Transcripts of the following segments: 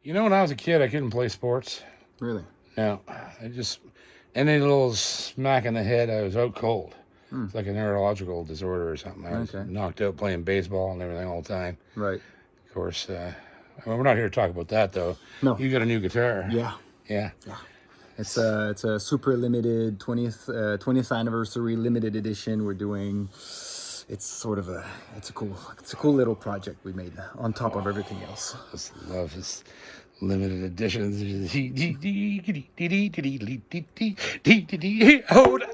You know, when I was a kid, I couldn't play sports. Really? No, any little smack in the head, I was out cold. Hmm. It's like a neurological disorder or something. I was Okay. knocked out playing baseball and everything all the time. Right. Of course, we're not here to talk about that, though. No. You got a new guitar. Yeah. Yeah. It's a super limited 20th anniversary limited edition. We're doing. It's a cool little project we made on top of everything else. I just love this limited editions. Hold on.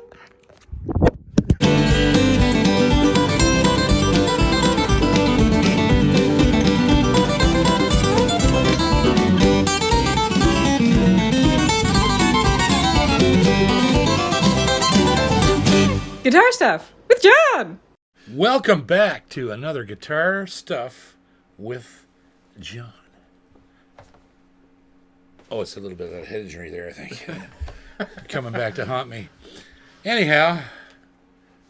Guitar Stuff with John. Welcome back to another Guitar Stuff with John. Oh, it's a little bit of a head injury there, I think. Coming back to haunt me. Anyhow,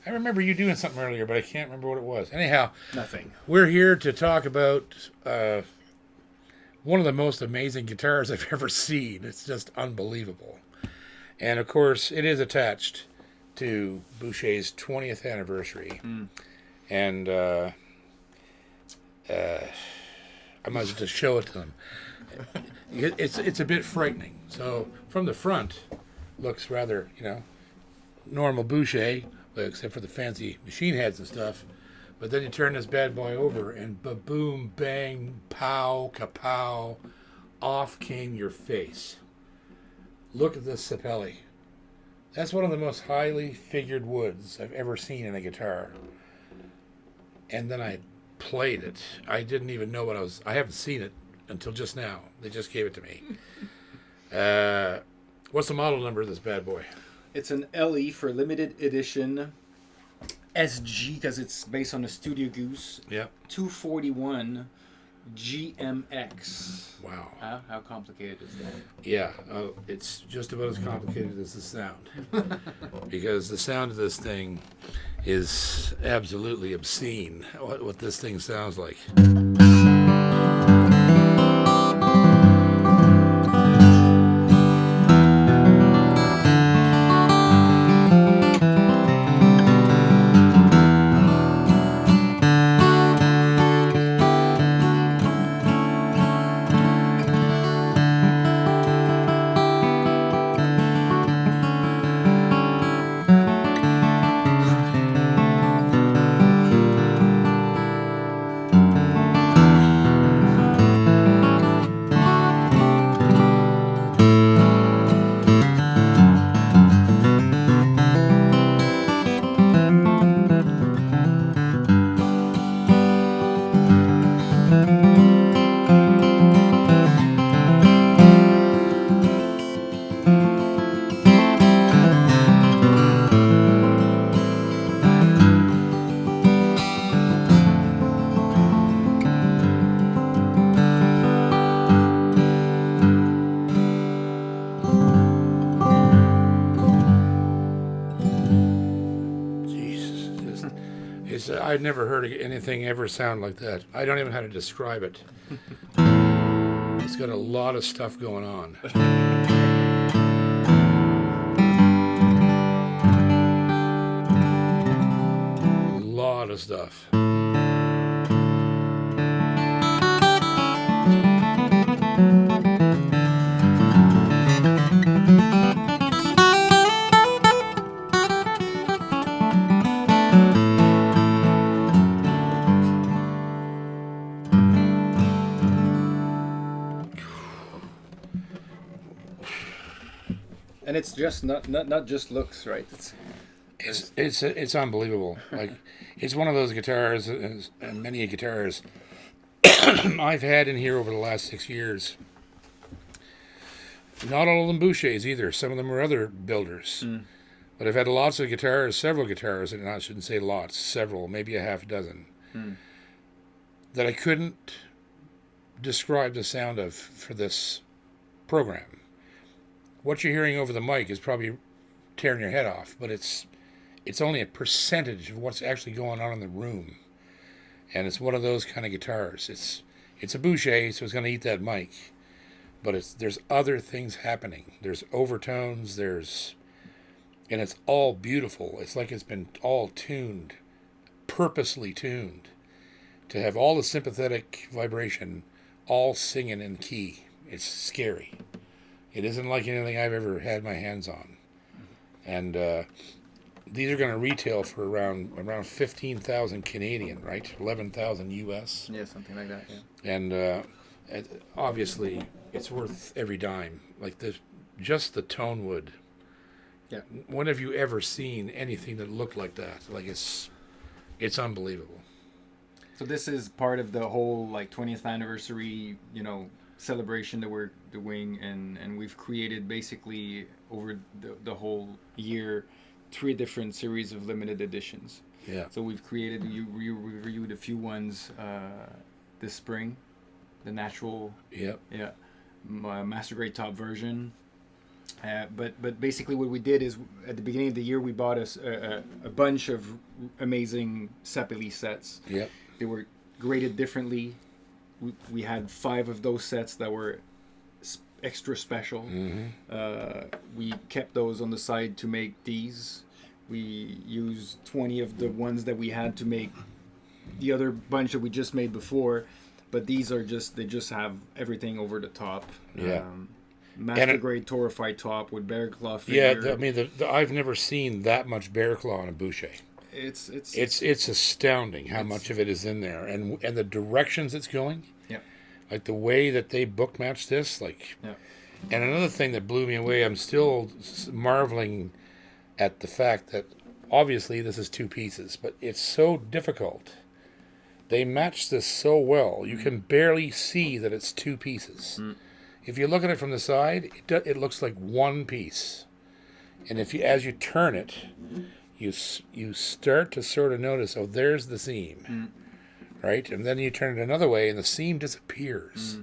I remember you doing something earlier, but I can't remember what it was. Anyhow, Nothing. we're here to talk about one of the most amazing guitars I've ever seen. It's just unbelievable. And, of course, it is attached to Boucher's 20th anniversary. And I might as well just show it to them. It's a bit frightening. So from the front, looks rather, normal Boucher, except for the fancy machine heads and stuff. But then you turn this bad boy over and ba-boom, bang, pow, kapow, off came your face. Look at this sapelli. That's one of the most highly figured woods I've ever seen in a guitar. And then I played it. I didn't even know I haven't seen it until just now. They just gave it to me. What's the model number of this bad boy? It's an LE for limited edition SG because it's based on the Studio Goose. Yep. 241 GMX. Wow. How complicated is that? Yeah, it's just about as complicated as the sound. Because the sound of this thing is absolutely obscene, what this thing sounds like. I've never heard anything ever sound like that. I don't even know how to describe it. It's got a lot of stuff going on. A lot of stuff. And it's just not just looks, right? It's unbelievable. Like, it's one of those guitars, and many guitars I've had in here over the last 6 years. Not all of them Bouchers either. Some of them are other builders. But I've had lots of guitars, several guitars, and I shouldn't say lots, several, maybe a half dozen, that I couldn't describe the sound of for this program. What you're hearing over the mic is probably tearing your head off, but it's only a percentage of what's actually going on in the room. And it's one of those kind of guitars. It's a Boucher, so it's going to eat that mic. but there's other things happening. There's overtones. And it's all beautiful. It's like it's been all tuned, purposely tuned, to have all the sympathetic vibration all singing in key. It's scary. It isn't like anything I've ever had my hands on. And these are going to retail for around 15,000 Canadian, right? 11,000 US. Yeah, something like that. Yeah. And obviously, it's worth every dime. Like just the tone wood. Yeah. When have you ever seen anything that looked like that? Like it's unbelievable. So this is part of the whole like 20th anniversary, celebration that we're doing, and we've created basically over the whole year 3 different series of limited editions. Yeah. So we've created, we reviewed a few ones this spring, the natural. Yep. Yeah. Master grade top version. But basically what we did is at the beginning of the year we bought a bunch of amazing Sapele sets. Yep. They were graded differently. We had 5 of those sets that were extra special. Mm-hmm. We kept those on the side to make these. We used 20 of the ones that we had to make the other bunch that we just made before. But these they just have everything over the top. Yeah. Master grade Torify top with bear claw figure. Yeah, I mean, I've never seen that much bear claw on a Boucher. It's astounding how much of it is in there, and the directions it's going. Yeah. Like the way that they book match this, like. Yeah. And another thing that blew me away, I'm still marveling at the fact that obviously this is 2 pieces, but it's so difficult. They match this so well, you can barely see that it's 2 pieces. If you look at it from the side, it looks like 1 piece. And as you turn it, you start to sort of notice, oh, there's the seam, right? And then you turn it another way, and the seam disappears.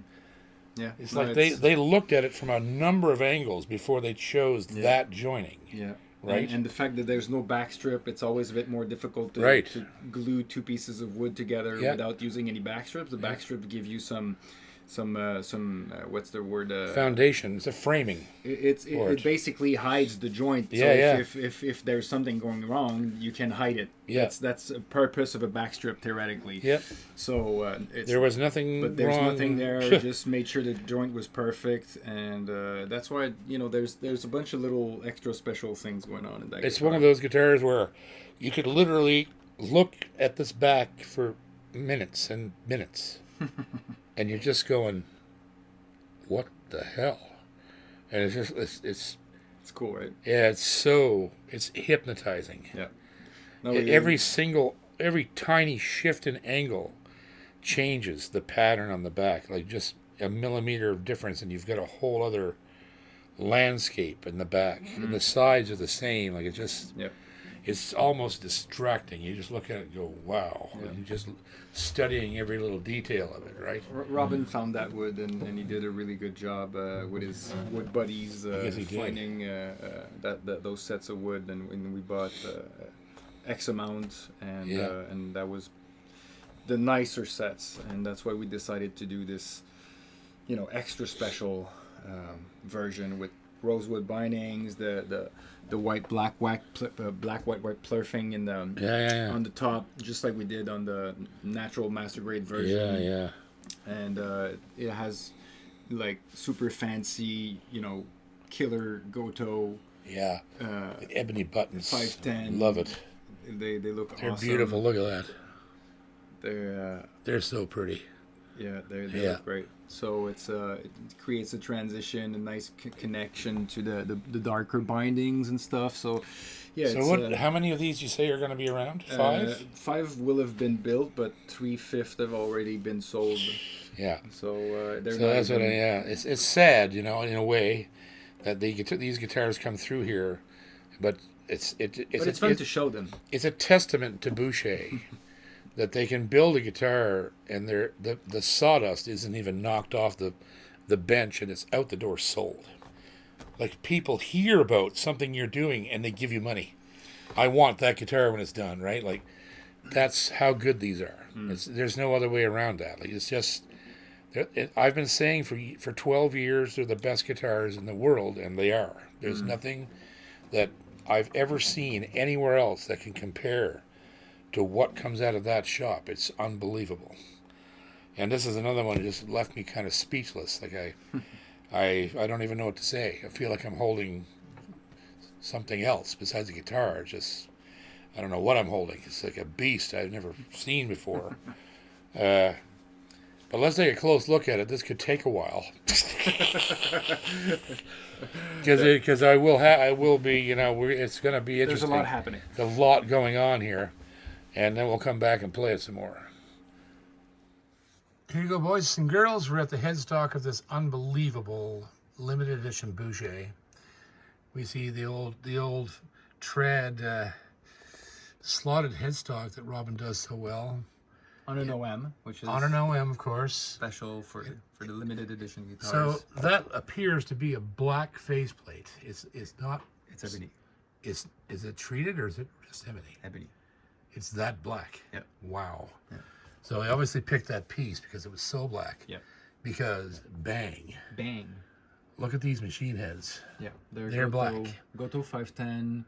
Yeah, it's like they looked at it from a number of angles before they chose that joining. Yeah, right. And the fact that there's no backstrip, it's always a bit more difficult to glue 2 pieces of wood together without using any backstrips. The backstrips give you some what's the word? Foundation. It's a framing. It basically hides the joint. Yeah, so if there's something going wrong, you can hide it. Yeah. That's a purpose of a backstrip theoretically. Yep. So there was nothing. But there's wrong. nothing there. Just made sure the joint was perfect, and that's why there's a bunch of little extra special things going on in that. It's guitar. one of those guitars where you could literally look at this back for minutes and minutes. And you're just going, what the hell? And it's just, it's cool, right? Yeah, it's hypnotizing. Yeah. No, every tiny shift in angle changes the pattern on the back, like just a millimeter of difference, and you've got a whole other landscape in the back. And the sides are the same, like it's almost distracting. You just look at it and go, wow. Yeah. You're just studying every little detail of it, right? Robin found that wood, and he did a really good job with his wood buddies finding those sets of wood. And we bought X amount, and that was the nicer sets. And that's why we decided to do this, extra special version with rosewood bindings, the white black white plurfing in the on the top, just like we did on the natural master grade version. And it has like super fancy, killer Goto. Ebony buttons. 510. Love it. They look awesome. They're beautiful. Look at that. They're so pretty. Yeah, they look great. So it creates a transition, a nice connection to the darker bindings and stuff. So, yeah. So how many of these you say are going to be around? 5? 5 will have been built, but 3/5 have already been sold. Yeah. So that's what. It's sad, in a way, that these guitars come through here, but it's fun to show them. It's a testament to Boucher. That they can build a guitar and the sawdust isn't even knocked off the bench and it's out the door sold. Like people hear about something you're doing and they give you money. I want that guitar when it's done, right? Like that's how good these are. There's no other way around that. Like it's just I've been saying for 12 years they're the best guitars in the world, and they are. There's nothing that I've ever seen anywhere else that can compare to what comes out of that shop. It's unbelievable. And this is another one that just left me kind of speechless. Like I don't even know what to say. I feel like I'm holding something else besides a guitar. Just I don't know what I'm holding. It's like a beast I've never seen before. But let's take a close look at it. This could take a while, because I will be. You know, it's going to be interesting. There's a lot happening. There's a lot going on here, and then we'll come back and play it some more. Here you go, boys and girls. We're at the headstock of this unbelievable limited edition Boucher. We see the old trad slotted headstock that Robin does so well. On an OM, which is On an OM, of course. special for the limited edition guitars. So that appears to be a black faceplate. It's not. it's ebony. Is it treated or is it just ebony? Ebony. It's that black. Yep. Wow. Yep. So I obviously picked that piece because it was so black. Yep. Because bang. Bang. Look at these machine heads. Yeah. They're black. Goto 510,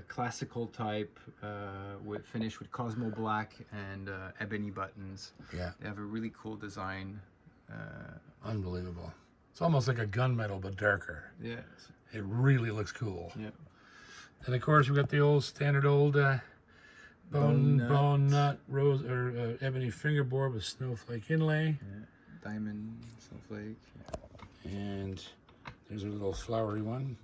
classical type, with finish with Cosmo black and ebony buttons. Yeah. They have a really cool design. Unbelievable. It's almost like a gunmetal but darker. Yeah. It really looks cool. Yeah. And of course we got the old standard bone nut rose or ebony fingerboard with snowflake inlay. Yeah. Diamond, snowflake. Yeah. And there's a little flowery one.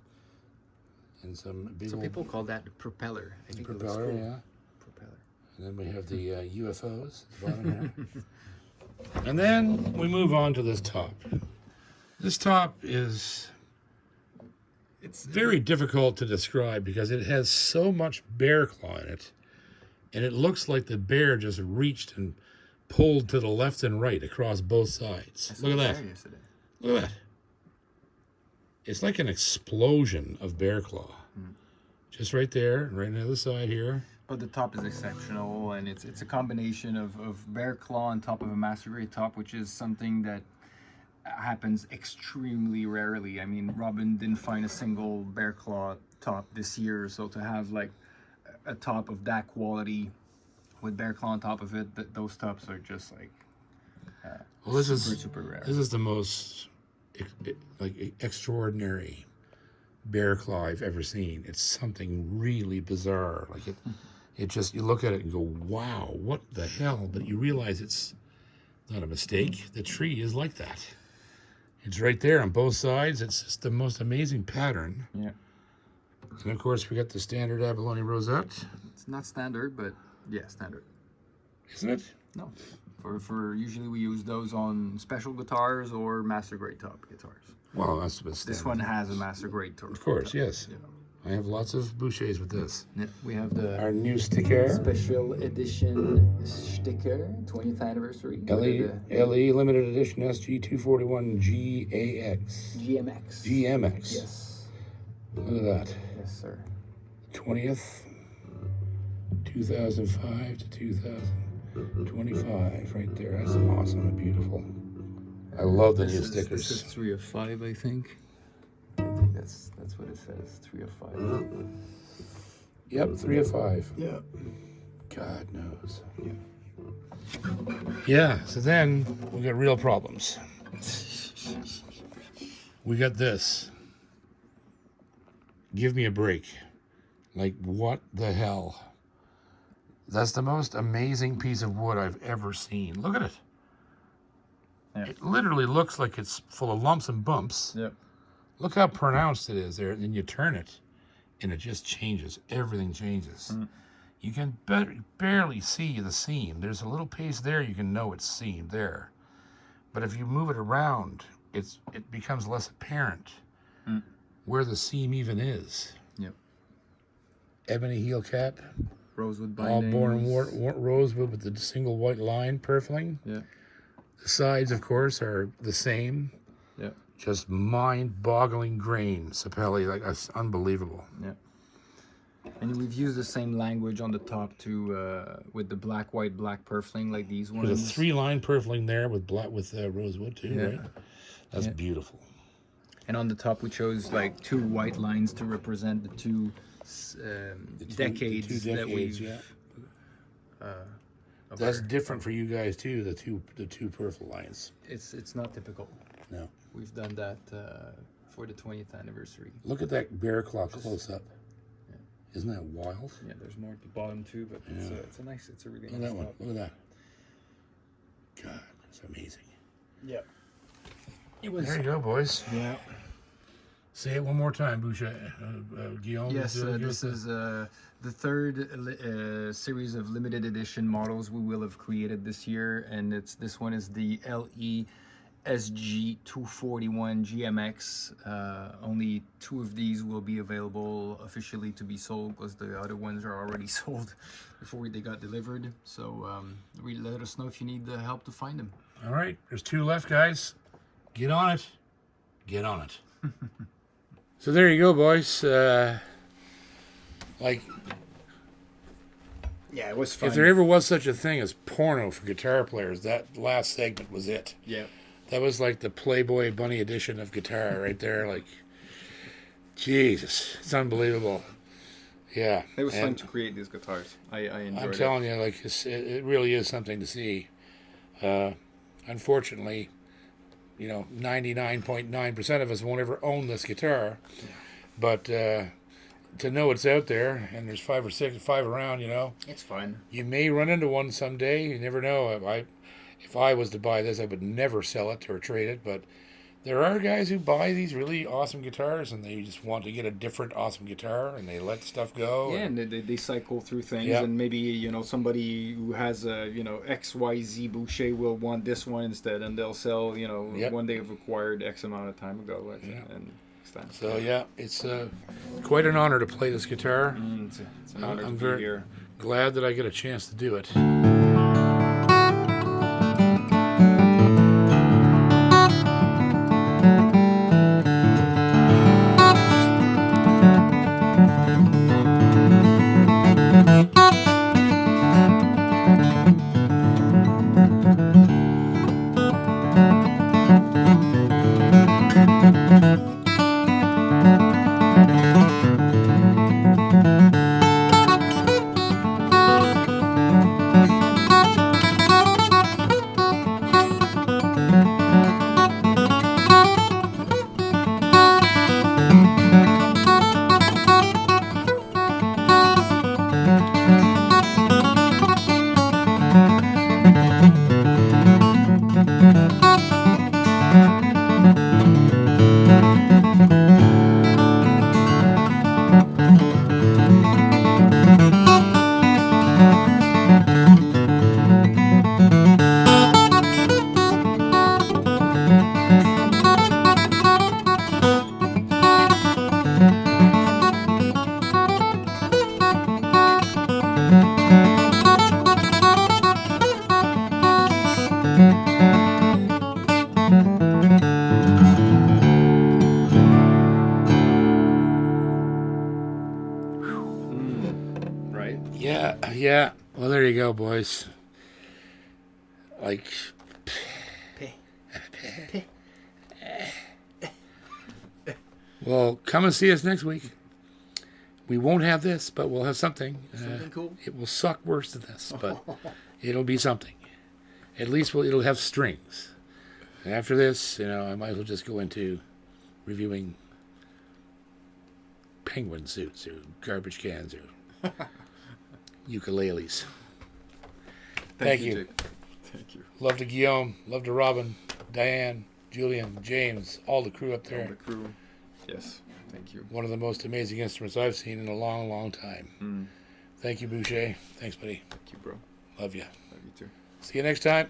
And some big So old people call that the propeller. I think it looks propeller, cool. yeah. Propeller. And then we have the UFOs at the bottom here. And then we move on to this top. This top is very difficult to describe because it has so much bear claw in it. And it looks like the bear just reached and pulled to the left and right across both sides. Look at that. Look at that. It's like an explosion of bear claw. Just right there, right on the other side here. But the top is exceptional, and it's a combination of bear claw on top of a master grade top, which is something that happens extremely rarely. I mean, Robin didn't find a single bear claw top this year, so to have like a top of that quality with bear claw on top of it, those tops are just like Well, this super rare. This is the most extraordinary bear claw I've ever seen. It's something really bizarre. Like it just, you look at it and go, wow, what the hell? But you realize it's not a mistake. The tree is like that. It's right there on both sides. It's just the most amazing pattern. Yeah. And of course, we got the standard abalone rosette. It's not standard, but yeah, standard. Isn't it? No. For usually we use those on special guitars or master grade top guitars. Well, that's the standard. This one has a master grade top. Of course, yes. Yeah. I have lots of Bouchers with this. Yeah, we have the Our new sticker. special edition sticker, 20th anniversary. LE limited edition SG241 GAX. GMX. Yes. Look at that. Yes, sir. 20th, 2005 to 2025, right there. That's awesome and beautiful. I love the new stickers. This is 3 of 5, I think. I think that's what it says, 3 of 5. Yep, 3 of 5. Yeah. God knows. Yeah, so then we got real problems. We got this. Give me a break. Like, what the hell? That's the most amazing piece of wood I've ever seen. Look at it. Yeah. It literally looks like it's full of lumps and bumps. Yep. Look how pronounced it is there. And then you turn it, and it just changes. Everything changes. You can barely see the seam. There's a little piece there, you can know it's seamed there. But if you move it around, it becomes less apparent where the seam even is. Yep. Ebony heel cap. Rosewood All bindings. born in rosewood with the single white line purfling. Yeah. The sides, of course, are the same. Yeah. Just mind-boggling grain, Sapelli. Like, that's unbelievable. Yeah. And we've used the same language on the top to with the black, white, black purfling like these ones. There's a 3-line purfling there with rosewood too, Yeah. right? That's Yeah. beautiful. And on the top, we chose like 2 white lines to represent the two decades, The 2 that we've. yeah. of That's our- different for you guys too. The two purple lines. It's not typical. No. We've done that for the 20th anniversary. Look at that bear claw close up. Isn't that wild? Yeah, there's more at the bottom too, but it's a nice, it's a really Look at nice that one. top. Look at that. God, that's amazing. Yeah. There you go, boys. Yeah. Say it one more time, Boucher. Guillaume. Yes, this is the third series of limited edition models we will have created this year, and this one is the LE SG241 GMX. Only 2 of these will be available officially to be sold because the other ones are already sold before they got delivered. So really let us know if you need help to find them. All right, there's 2 left, guys. Get on it. Get on it. So there you go, boys. Like, Yeah, it was fun. if there ever was such a thing as porno for guitar players, that last segment was it. Yeah. That was like the Playboy Bunny edition of guitar right there. Like, Jesus, it's unbelievable. Yeah. It was fun and to create these guitars. I enjoyed I'm it. telling you, like, it really is something to see. Unfortunately, 99.9% of us won't ever own this guitar. Yeah. But to know it's out there and there's 5 around, It's fun. you may run into one someday. You never know. If I was to buy this, I would never sell it or trade it. But there are guys who buy these really awesome guitars and they just want to get a different awesome guitar and they let stuff go. Yeah, and they cycle through things, Yeah. and maybe somebody who has a XYZ Boucher will want this one instead, and they'll sell Yep. one they've acquired X amount of time ago. And So yeah, it's quite an honor to play this guitar. it's an honor I'm to very be here. glad that I get a chance to do it. Right? Yeah. Well, there you go, boys. Like, well, come and see us next week. We won't have this, but we'll have something. Something cool. It will suck worse than this, but it'll be something. At least it'll have strings. And after this, I might as well just go into reviewing penguin suits or garbage cans or ukuleles. Thank you. Jake. Thank you. Love to Guillaume. Love to Robin, Diane, Julian, James, all the crew up All there. the crew. Yes. Thank you. One of the most amazing instruments I've seen in a long, long time. Thank you, Boucher. Thanks, buddy. Thank you, bro. Love you. Love you too. See you next time.